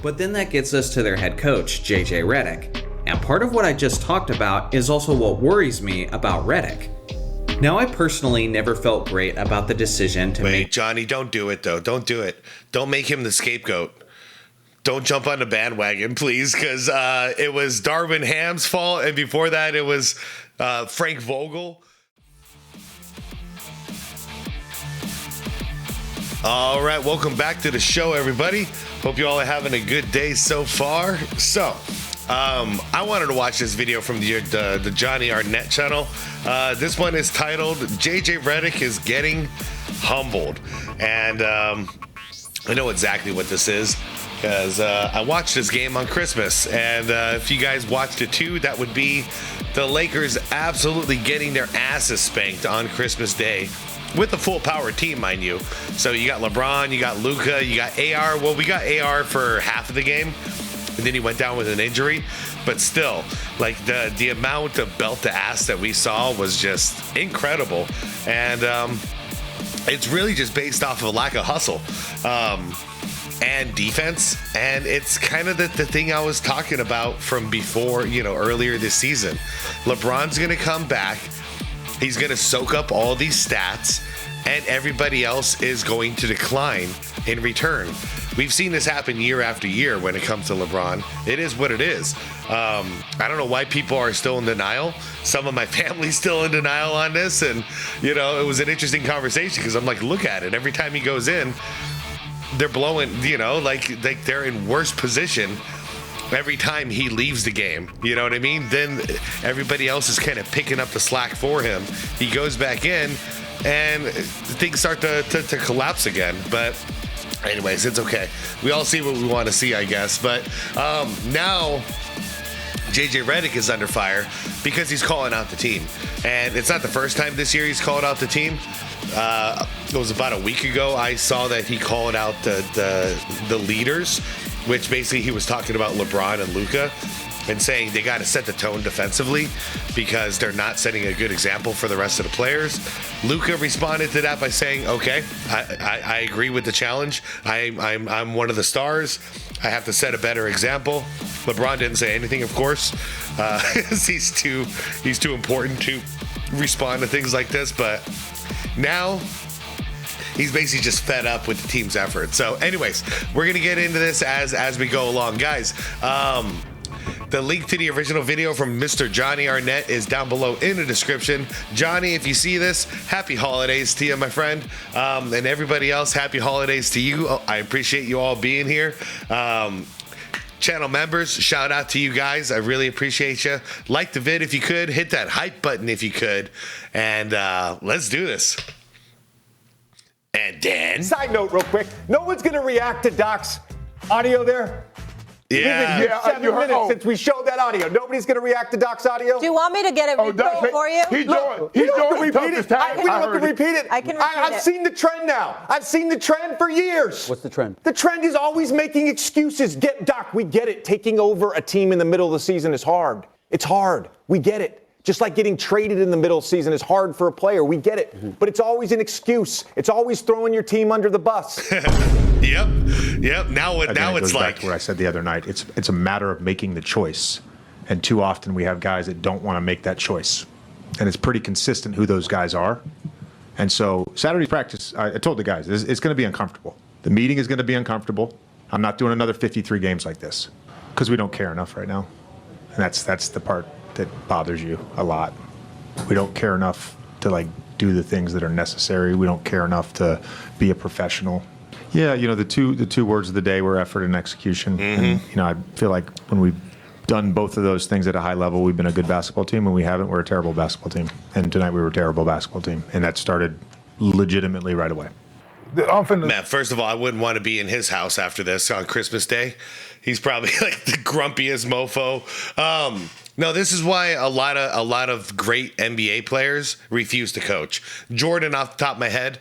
But then that gets us to their head coach, JJ Reddick. And part of what I just talked about is also what worries me about Reddick. Now, I personally never felt great about the decision to Wait, Johnny, don't do it, though. Don't do it. Don't make him the scapegoat. Don't jump on the bandwagon, please, because it was Darwin Ham's fault, and before that, it was Frank Vogel. All right, welcome back to the show, everybody. Hope you all are having a good day so far. So, I wanted to watch this video from the Johnny Arnett channel. This one is titled JJ Reddick is Getting Humbled. And I know exactly what this is because I watched this game on Christmas. And if you guys watched it too, that would be the Lakers absolutely getting their asses spanked on Christmas Day. With a full power team, mind you. So you got LeBron, you got Luka, you got AR. Well, we got AR for half of the game, and then he went down with an injury. But still, like the amount of belt to ass that we saw was just incredible. And it's really just based off of a lack of hustle and defense. And it's kind of the thing I was talking about from before, earlier this season. LeBron's going to come back. He's going to soak up all these stats, and everybody else is going to decline in return. We've seen this happen year after year when it comes to LeBron. It is what it is. I don't know why people are still in denial. Some of my family's still in denial on this, and, it was an interesting conversation because I'm like, look at it. Every time he goes in, they're blowing, like they're in worse position every time he leaves the game. You know what I mean? Then everybody else is kind of picking up the slack for him. He goes back in and things start to collapse again. But anyways, it's okay. We all see what we want to see, I guess. But now JJ Reddick is under fire because he's calling out the team. And it's not the first time this year he's called out the team. It was about a week ago I saw that he called out the leaders, which basically he was talking about LeBron and Luka and saying they got to set the tone defensively because they're not setting a good example for the rest of the players. Luka responded to that by saying, okay, I agree with the challenge. I'm one of the stars. I have to set a better example. LeBron didn't say anything, of course. He's too important to respond to things like this, but now he's basically just fed up with the team's effort. So anyways, we're going to get into this as we go along. Guys, the link to the original video from Mr. Johnny Arnett is down below in the description. Johnny, if you see this, happy holidays to you, my friend. And everybody else, happy holidays to you. I appreciate you all being here. Channel members, shout out to you guys. I really appreciate you. Like the vid if you could. Hit that hype button if you could. And let's do this. And then, side note real quick, no one's going to react to Doc's audio there. Yeah. 7 minutes since we showed that audio. Nobody's going to react to Doc's audio. Do you want me to get it repeated for you? We don't have to repeat it. I can repeat I've it. seen the trend now. I've seen the trend for years. What's the trend? The trend is always making excuses. Doc, we get it. Taking over a team in the middle of the season is hard. It's hard. We get it. Just like getting traded in the middle of the season is hard for a player. We get it. Mm-hmm. But it's always an excuse. It's always throwing your team under the bus. Yep. Now it's like back to what I said the other night. It's a matter of making the choice. And too often we have guys that don't want to make that choice. And it's pretty consistent who those guys are. And so Saturday's practice, I told the guys, it's going to be uncomfortable. The meeting is going to be uncomfortable. I'm not doing another 53 games like this because we don't care enough right now. And that's the part that bothers you a lot. We don't care enough to do the things that are necessary. We don't care enough to be a professional. Yeah, the two words of the day were effort and execution. Mm-hmm. And I feel like when we've done both of those things at a high level, we've been a good basketball team. When we haven't, we're a terrible basketball team. And tonight we were a terrible basketball team. And that started legitimately right away. Man, first of all, I wouldn't want to be in his house after this on Christmas Day. He's probably like the grumpiest mofo. No, this is why a lot of great NBA players refuse to coach. Jordan, off the top of my head,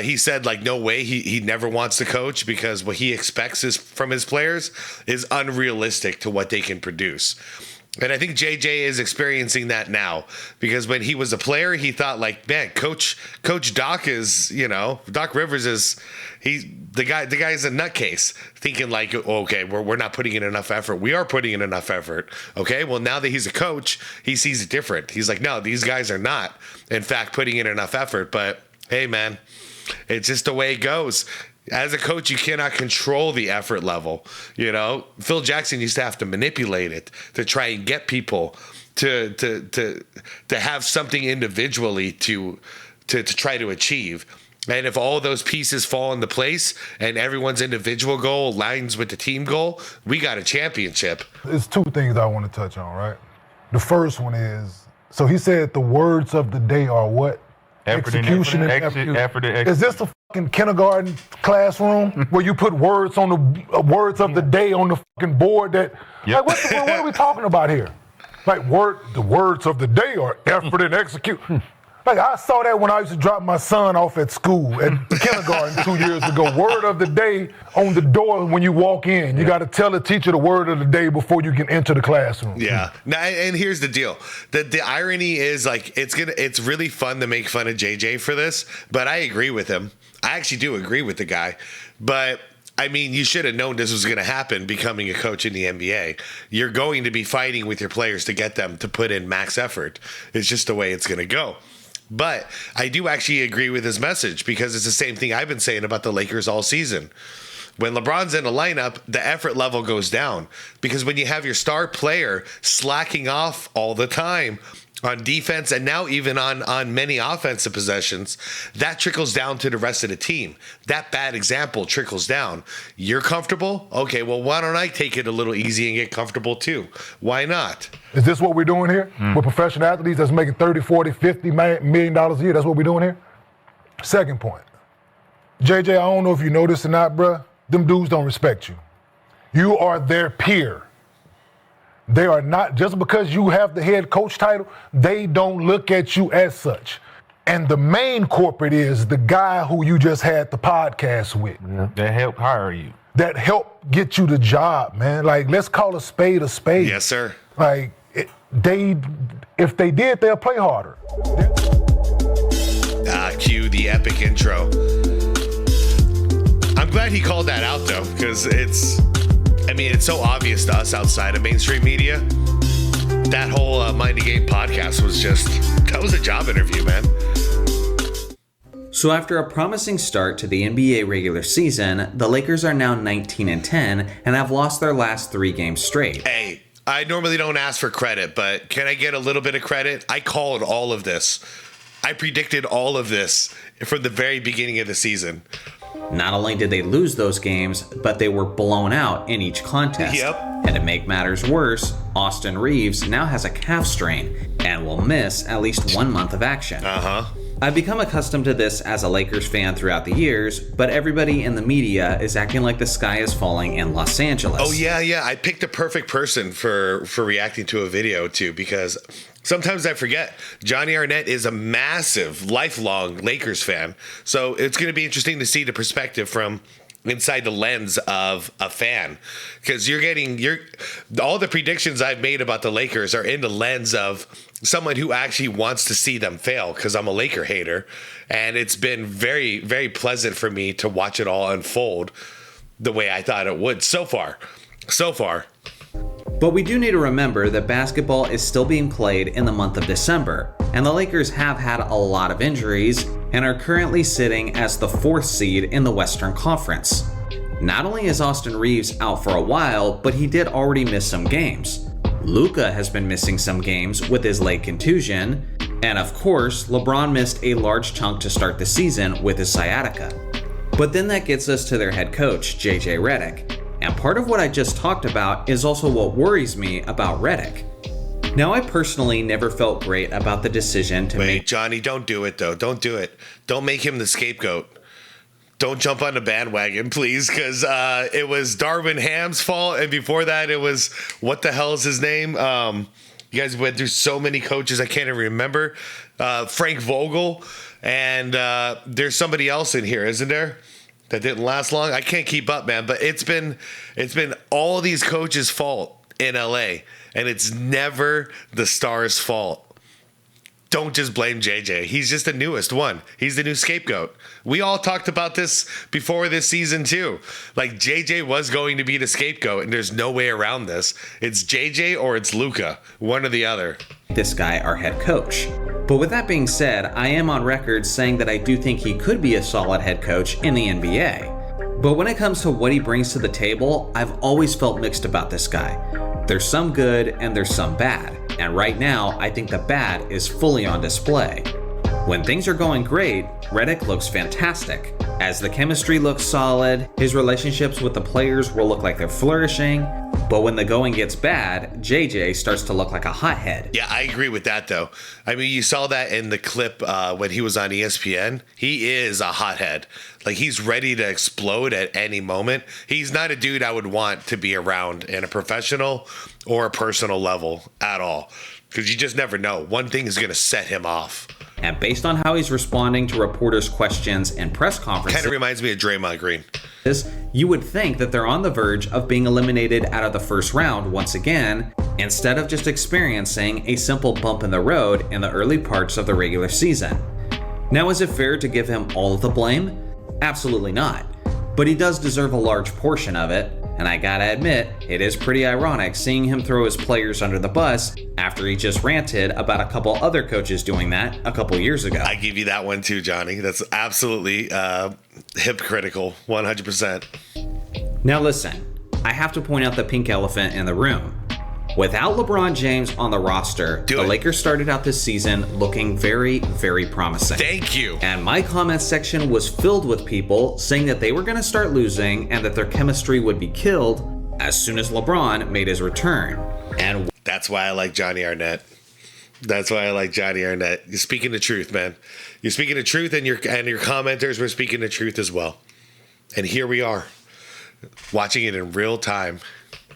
he said no way he never wants to coach because what he expects from his players is unrealistic to what they can produce. And I think JJ is experiencing that now, because when he was a player, he thought like, man, Coach Doc is, Doc Rivers is, the guy's a nutcase, thinking like, okay, we're not putting in enough effort. We are putting in enough effort. Okay, well, now that he's a coach, he sees it different. He's like, no, these guys are not, in fact, putting in enough effort. But hey, man, it's just the way it goes. As a coach, you cannot control the effort level. Phil Jackson used to have to manipulate it to try and get people to have something individually to try to achieve. And if all those pieces fall into place and everyone's individual goal aligns with the team goal, we got a championship. There's two things I want to touch on, right? The first one is, so he said the words of the day are what? Execution and execution. Is this the fucking kindergarten classroom where you put words on the words of the day on the fucking board that, like, what are we talking about here? Like, the words of the day are effort and execute. Like, I saw that when I used to drop my son off at school at kindergarten 2 years ago. Word of the day on the door when you walk in. You got to tell the teacher the word of the day before you can enter the classroom. Yeah. Now, and here's the deal. The irony is, like, it's really fun to make fun of JJ for this, but I agree with him. I actually do agree with the guy. But I mean, you should have known this was going to happen becoming a coach in the NBA. You're going to be fighting with your players to get them to put in max effort. It's just the way it's going to go. But I do actually agree with his message, because it's the same thing I've been saying about the Lakers all season. When LeBron's in the lineup, the effort level goes down, because when you have your star player slacking off all the time on defense and now even on many offensive possessions, that trickles down to the rest of the team. That bad example trickles down. You're comfortable? Okay, well, why don't I take it a little easy and get comfortable too? Why not? Is this what we're doing here with professional athletes that's making $30, $40, $50 million a year? That's what we're doing here? Second point. JJ, I don't know if you know this or not, bruh. Them dudes don't respect you. You are their peer. They are not, just because you have the head coach title, they don't look at you as such. And the main corporate is the guy who you just had the podcast with. Yeah. That helped hire you. That helped get you the job, man. Like, let's call a spade a spade. Yes, sir. Like, if they did, they'll play harder. Cue the epic intro. I'm glad he called that out, though, because it's so obvious to us outside of mainstream media. That whole Mind the Game podcast that was a job interview, man. So after a promising start to the NBA regular season, the Lakers are now 19-10 and have lost their last 3 games straight. Hey, I normally don't ask for credit, but can I get a little bit of credit? I called all of this. I predicted all of this from the very beginning of the season. Not only did they lose those games, but they were blown out in each contest. Yep. And to make matters worse, Austin Reeves now has a calf strain and will miss at least 1 month of action. I've become accustomed to this as a Lakers fan throughout the years, but everybody in the media is acting like the sky is falling in Los Angeles. Oh, yeah. I picked the perfect person for reacting to a video, too, because sometimes I forget. Johnny Arnett is a massive, lifelong Lakers fan. So it's going to be interesting to see the perspective from inside the lens of a fan, because all the predictions I've made about the Lakers are in the lens of someone who actually wants to see them fail, because I'm a Laker hater, and it's been very, very pleasant for me to watch it all unfold the way I thought it would so far. But we do need to remember that basketball is still being played in the month of December, and the Lakers have had a lot of injuries and are currently sitting as the 4th seed in the Western Conference. Not only is Austin Reeves out for a while, but he did already miss some games. Luka has been missing some games with his leg contusion, and of course, LeBron missed a large chunk to start the season with his sciatica. But then that gets us to their head coach, JJ Reddick. And part of what I just talked about is also what worries me about Reddick. Now, I personally never felt great about the decision to Wait, Johnny, don't do it, though. Don't do it. Don't make him the scapegoat. Don't jump on the bandwagon, please, because it was Darvin Ham's fault, and before that, it was, what the hell is his name? You guys went through so many coaches, I can't even remember. Frank Vogel, and there's somebody else in here, isn't there? That didn't last long. I can't keep up, man. But it's been all these coaches' fault. in LA, and it's never the star's fault. Don't just blame JJ. He's just the newest one. He's the new scapegoat. We all talked about this before this season too. Like, JJ was going to be the scapegoat, and there's no way around this. It's JJ or it's Luka, one or the other. This guy our head coach. But with that being said, I am on record saying that I do think he could be a solid head coach in the NBA. But when it comes to what he brings to the table, I've always felt mixed about this guy. There's some good and there's some bad. And right now, I think the bad is fully on display. When things are going great, Reddick looks fantastic. As the chemistry looks solid, his relationships with the players will look like they're flourishing. But when the going gets bad, JJ starts to look like a hothead. Yeah, I agree with that, though. I mean, you saw that in the clip when he was on ESPN. He is a hothead. Like, he's ready to explode at any moment. He's not a dude I would want to be around in a professional or a personal level at all, because you just never know. One thing is going to set him off. And based on how he's responding to reporters' questions and press conferences, kind of reminds me of Draymond Green. You would think that they're on the verge of being eliminated out of the first round once again, instead of just experiencing a simple bump in the road in the early parts of the regular season. Now, is it fair to give him all of the blame? Absolutely not. But he does deserve a large portion of it, and I gotta admit, it is pretty ironic seeing him throw his players under the bus after he just ranted about a couple other coaches doing that a couple years ago. I give you that one too, Johnny. That's absolutely hypocritical, 100%. Now listen, I have to point out the pink elephant in the room. Without LeBron James on the roster, the Lakers started out this season looking very, very promising. Thank you. And my comments section was filled with people saying that they were going to start losing and that their chemistry would be killed as soon as LeBron made his return. And that's why I like Johnny Arnett. That's why I like Johnny Arnett. You're speaking the truth, man. You're speaking the truth, and your commenters were speaking the truth as well. And here we are, watching it in real time.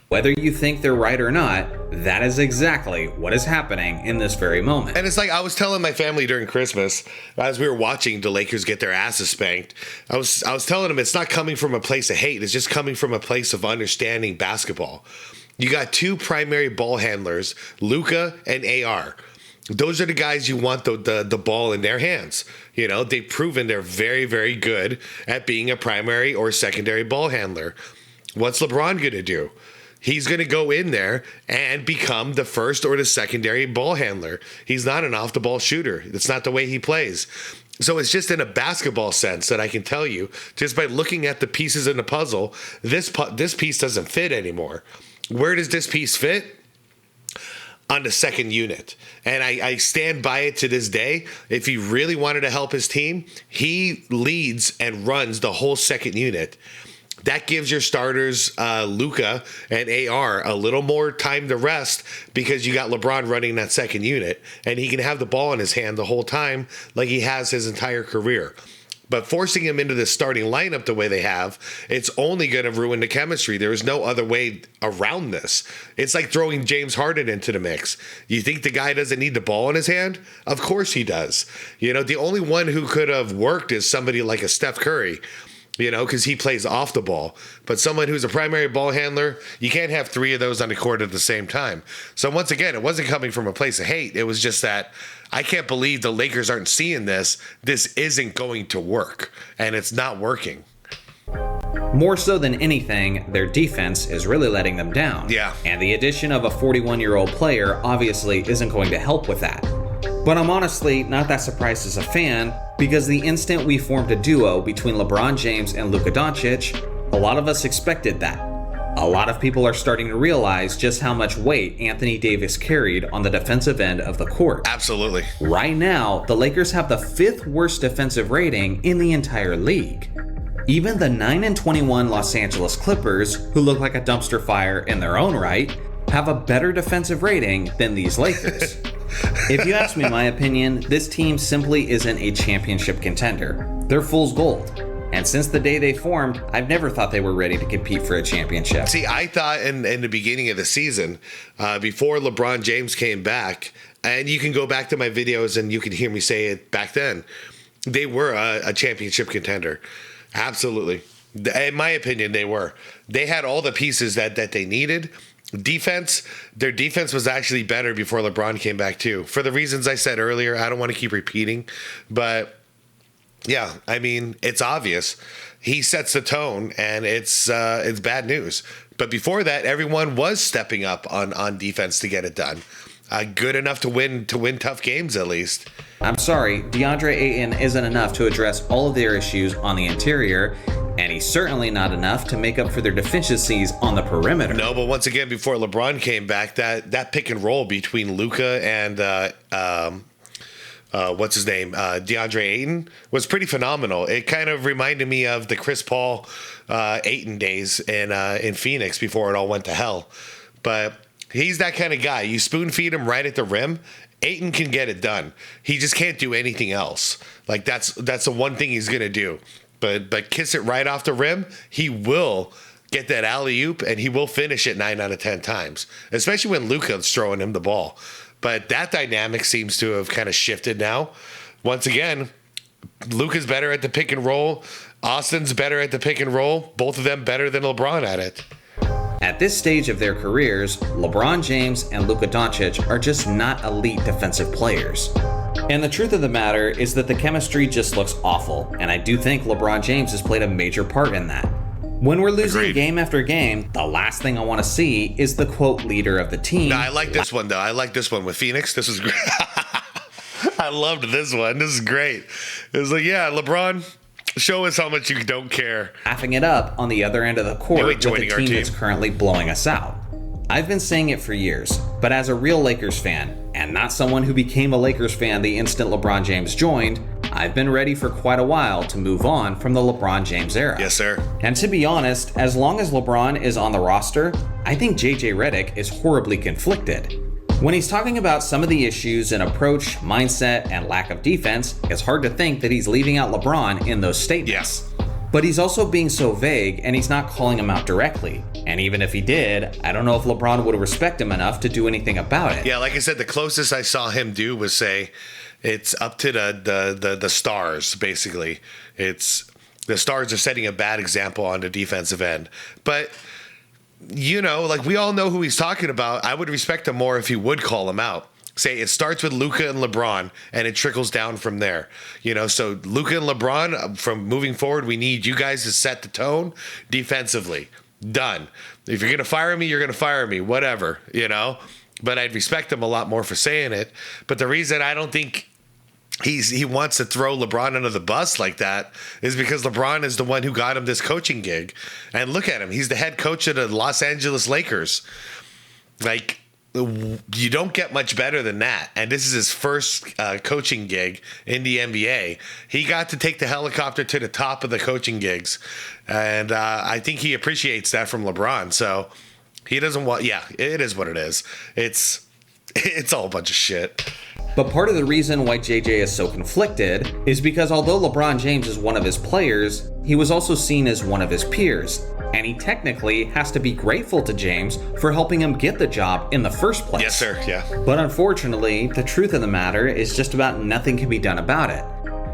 Whether you think they're right or not, that is exactly what is happening in this very moment. And it's like I was telling my family during Christmas, as we were watching the Lakers get their asses spanked, I was telling them it's not coming from a place of hate. It's just coming from a place of understanding basketball. You got two primary ball handlers, Luka and AR. Those are the guys you want the ball in their hands. You know, they've proven they're very, very good at being a primary or secondary ball handler. What's LeBron going to do? He's going to go in there and become the first or the secondary ball handler. He's not an off-the-ball shooter. That's not the way he plays. So it's just in a basketball sense that I can tell you, just by looking at the pieces in the puzzle, this piece doesn't fit anymore. Where does this piece fit? On the second unit. And I stand by it to this day. If he really wanted to help his team, he leads and runs the whole second unit. That gives your starters, Luka and AR, a little more time to rest because you got LeBron running that second unit, and he can have the ball in his hand the whole time like he has his entire career. But forcing him into the starting lineup the way they have, it's only going to ruin the chemistry. There is no other way around this. It's like throwing James Harden into the mix. You think the guy doesn't need the ball in his hand? Of course he does. You know, the only one who could have worked is somebody like a Steph Curry. You know, because he plays off the ball. But someone who's a primary ball handler, you can't have three of those on the court at the same time. So once again, it wasn't coming from a place of hate. It was just that I can't believe the Lakers aren't seeing this. This isn't going to work, and it's not working. More so than anything, their defense is really letting them down. Yeah. And the addition of a 41-year-old player obviously isn't going to help with that. But I'm honestly not that surprised as a fan, because the instant we formed a duo between LeBron James and Luka Doncic, a lot of us expected that. A lot of people are starting to realize just how much weight Anthony Davis carried on the defensive end of the court. Absolutely. Right now, the Lakers have the 5th worst defensive rating in the entire league. Even the 9-21 Los Angeles Clippers, who look like a dumpster fire in their own right, have a better defensive rating than these Lakers. If you ask me my opinion, this team simply isn't a championship contender. They're fool's gold. And since the day they formed, I've never thought they were ready to compete for a championship. See, I thought in the beginning of the season, before LeBron James came back, and you can go back to my videos and you can hear me say it back then, they were a championship contender. Absolutely. In my opinion, they were. They had all the pieces that they needed. their defense was actually better before LeBron came back too. For the reasons I said earlier, I don't want to keep repeating, but yeah, I mean, it's obvious. He sets the tone, and it's bad news. But before that, everyone was stepping up on defense to get it done. Good enough to win tough games, at least. I'm sorry, DeAndre Ayton isn't enough to address all of their issues on the interior, and he's certainly not enough to make up for their deficiencies on the perimeter. No, but once again, before LeBron came back, that pick and roll between Luka and what's his name, DeAndre Ayton, was pretty phenomenal. It kind of reminded me of the Chris Paul Ayton days in Phoenix before it all went to hell. But he's that kind of guy. You spoon feed him right at the rim, Ayton can get it done. He just can't do anything else. Like that's the one thing he's gonna do. But kiss it right off the rim, he will get that alley-oop, and he will finish it 9 out of 10 times, especially when Luka's throwing him the ball. But that dynamic seems to have kind of shifted now. Once again, Luka's better at the pick and roll. Austin's better at the pick and roll. Both of them better than LeBron at it. At this stage of their careers, LeBron James and Luka Doncic are just not elite defensive players. And the truth of the matter is that the chemistry just looks awful, and I do think LeBron James has played a major part in that. When we're losing Agreed. Game after game, the last thing I want to see is the quote leader of the team. No, I like this one though. I like this one with Phoenix. This is great. I loved this one. This is great. It was like, yeah, LeBron, show us how much you don't care. Laughing it up on the other end of the court with the team that's currently blowing us out. I've been saying it for years, but as a real Lakers fan, and not someone who became a Lakers fan the instant LeBron James joined, I've been ready for quite a while to move on from the LeBron James era. Yes, sir. And to be honest, as long as LeBron is on the roster, I think JJ Reddick is horribly conflicted. When he's talking about some of the issues in approach, mindset, and lack of defense, it's hard to think that he's leaving out LeBron in those statements. Yes. But he's also being so vague, and he's not calling him out directly. And even if he did, I don't know if LeBron would respect him enough to do anything about it. Yeah, like I said, the closest I saw him do was say it's up to the stars, basically. It's the stars are setting a bad example on the defensive end. But, you know, like we all know who he's talking about. I would respect him more if he would call him out. Say it starts with Luka and LeBron, and it trickles down from there. You know, so Luka and LeBron, from moving forward, we need you guys to set the tone defensively. Done. If you're going to fire me, you're going to fire me. Whatever, you know. But I'd respect him a lot more for saying it. But the reason I don't think he wants to throw LeBron under the bus like that is because LeBron is the one who got him this coaching gig. And look at him. He's the head coach of the Los Angeles Lakers. Like, you don't get much better than that. And this is his first coaching gig in the NBA. He got to take the helicopter to the top of the coaching gigs. And I think he appreciates that from LeBron. So he doesn't want, yeah, it is what it is. It's all a bunch of shit. But part of the reason why JJ is so conflicted is because although LeBron James is one of his players, he was also seen as one of his peers. And he technically has to be grateful to James for helping him get the job in the first place. Yes, sir, yeah. But unfortunately, the truth of the matter is just about nothing can be done about it.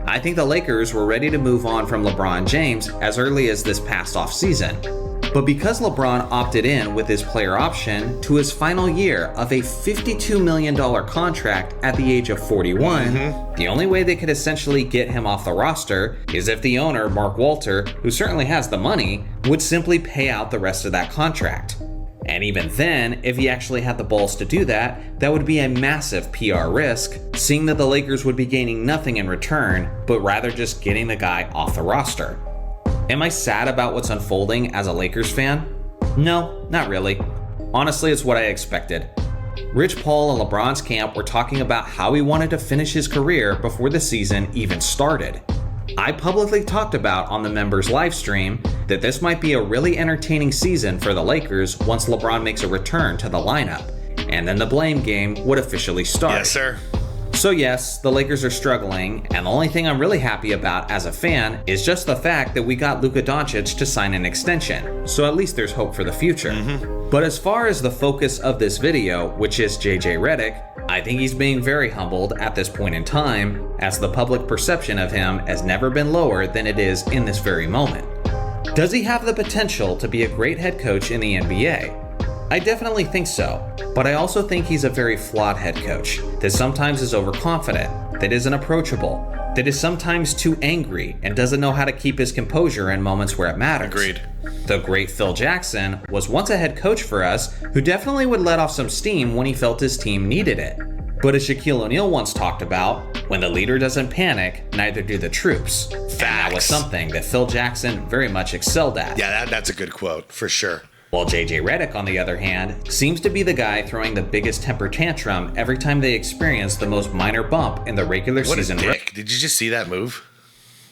I think the Lakers were ready to move on from LeBron James as early as this past offseason. But because LeBron opted in with his player option to his final year of a $52 million contract at the age of 41, the only way they could essentially get him off the roster is if the owner, Mark Walter, who certainly has the money, would simply pay out the rest of that contract. And even then, if he actually had the balls to do that, that would be a massive PR risk, seeing that the Lakers would be gaining nothing in return, but rather just getting the guy off the roster. Am I sad about what's unfolding as a Lakers fan? No, not really. Honestly, it's what I expected. Rich Paul and LeBron's camp were talking about how he wanted to finish his career before the season even started. I publicly talked about on the members' live stream that this might be a really entertaining season for the Lakers once LeBron makes a return to the lineup, and then the blame game would officially start. Yes, sir. So yes, the Lakers are struggling, and the only thing I'm really happy about as a fan is just the fact that we got Luka Doncic to sign an extension, so at least there's hope for the future. But as far as the focus of this video, which is JJ Reddick, I think he's being very humbled at this point in time, as the public perception of him has never been lower than it is in this very moment. Does he have the potential to be a great head coach in the NBA? I definitely think so, but I also think he's a very flawed head coach that sometimes is overconfident, that isn't approachable, that is sometimes too angry and doesn't know how to keep his composure in moments where it matters. Agreed. The great Phil Jackson was once a head coach for us who definitely would let off some steam when he felt his team needed it. But as Shaquille O'Neal once talked about, when the leader doesn't panic, neither do the troops. Facts. And that was something that Phil Jackson very much excelled at. Yeah, that's a good quote, for sure. While JJ Reddick, on the other hand, seems to be the guy throwing the biggest temper tantrum every time they experience the most minor bump in the regular season. What a dick. Did you just see that move?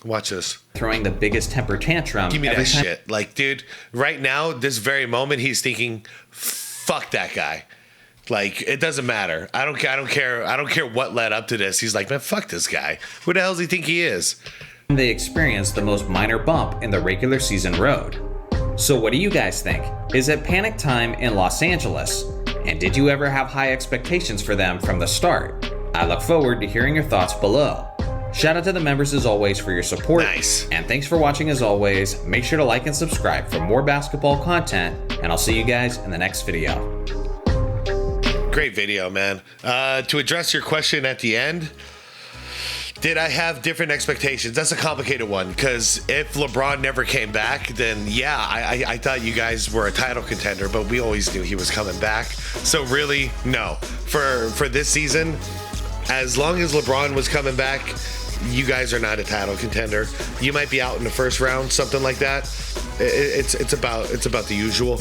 Watch this. Throwing the biggest temper tantrum. Give me that shit. Like, dude, right now, this very moment, he's thinking, fuck that guy. Like, it doesn't matter. I don't care what led up to this. He's like, man, fuck this guy. Who the hell does he think he is? They experience the most minor bump in the regular season road. So what do you guys think? Is it panic time in Los Angeles? And did you ever have high expectations for them from the start? I look forward to hearing your thoughts below. Shout out to the members as always for your support. Nice. And thanks for watching as always. Make sure to like and subscribe for more basketball content, and I'll see you guys in the next video. Great video, man. To address your question at the end, did I have different expectations? That's a complicated one, because if LeBron never came back, then yeah, I thought you guys were a title contender, but we always knew he was coming back. So really, no. For this season, as long as LeBron was coming back, you guys are not a title contender. You might be out in the first round, something like that. It's about the usual.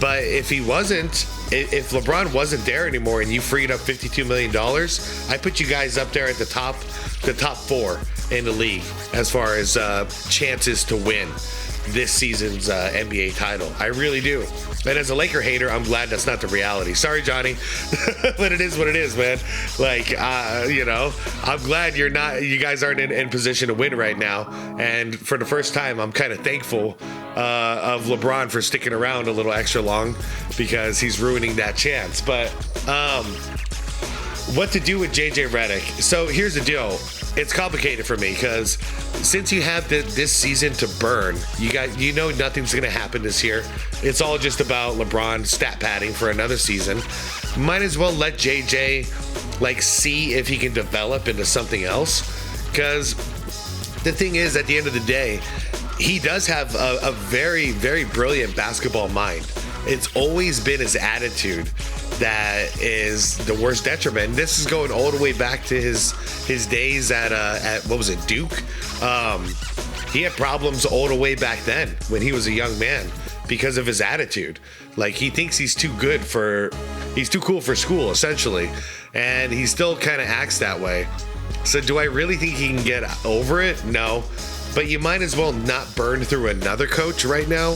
But if he wasn't, if LeBron wasn't there anymore and you freed up $52 million, I put you guys up there at the top 4 in the league as far as chances to win this season's NBA title. I really do. And as a Laker hater, I'm glad that's not the reality. Sorry, Johnny, but it is what it is, man. Like, I'm glad you guys aren't in position to win right now. And for the first time, I'm kind of thankful of LeBron for sticking around a little extra long, because he's ruining that chance. But what to do with JJ Reddick? So here's the deal. It's complicated for me, because since you have this season to burn, you know nothing's going to happen this year. It's all just about LeBron stat padding for another season. Might as well let JJ see if he can develop into something else, because the thing is, at the end of the day, he does have a very, very brilliant basketball mind. It's always been his attitude that is the worst detriment. And this is going all the way back to his days at what was it, Duke? He had problems all the way back then when he was a young man because of his attitude. Like, he thinks he's too cool for school, essentially, and he still kind of acts that way. So do I really think he can get over it? No. But you might as well not burn through another coach right now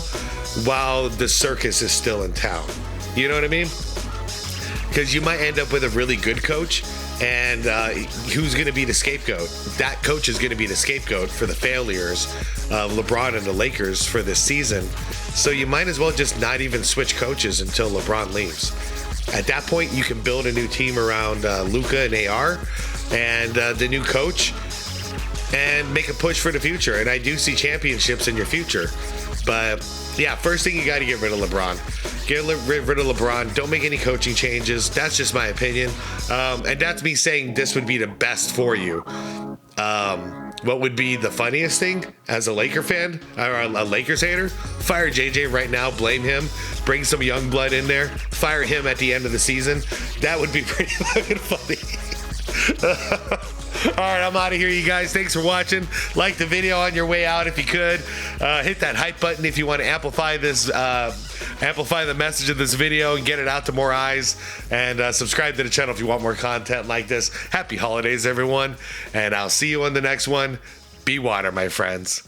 while the circus is still in town. You know what I mean? Because you might end up with a really good coach, and who's going to be the scapegoat? That coach is going to be the scapegoat for the failures of LeBron and the Lakers for this season. So you might as well just not even switch coaches until LeBron leaves. At that point, you can build a new team around Luka and AR and the new coach, and make a push for the future. And I do see championships in your future. But yeah, first thing, you got to get rid of LeBron. Get rid of LeBron. Don't make any coaching changes. That's just my opinion. And that's me saying this would be the best for you. What would be the funniest thing as a Laker fan or a Lakers hater? Fire JJ right now. Blame him. Bring some young blood in there. Fire him at the end of the season. That would be pretty fucking funny. All right, I'm out of here, you guys. Thanks for watching. Like the video on your way out if you could. Hit that hype button if you want to amplify the message of this video and get it out to more eyes. And subscribe to the channel if you want more content like this. Happy holidays, everyone. And I'll see you on the next one. Be water, my friends.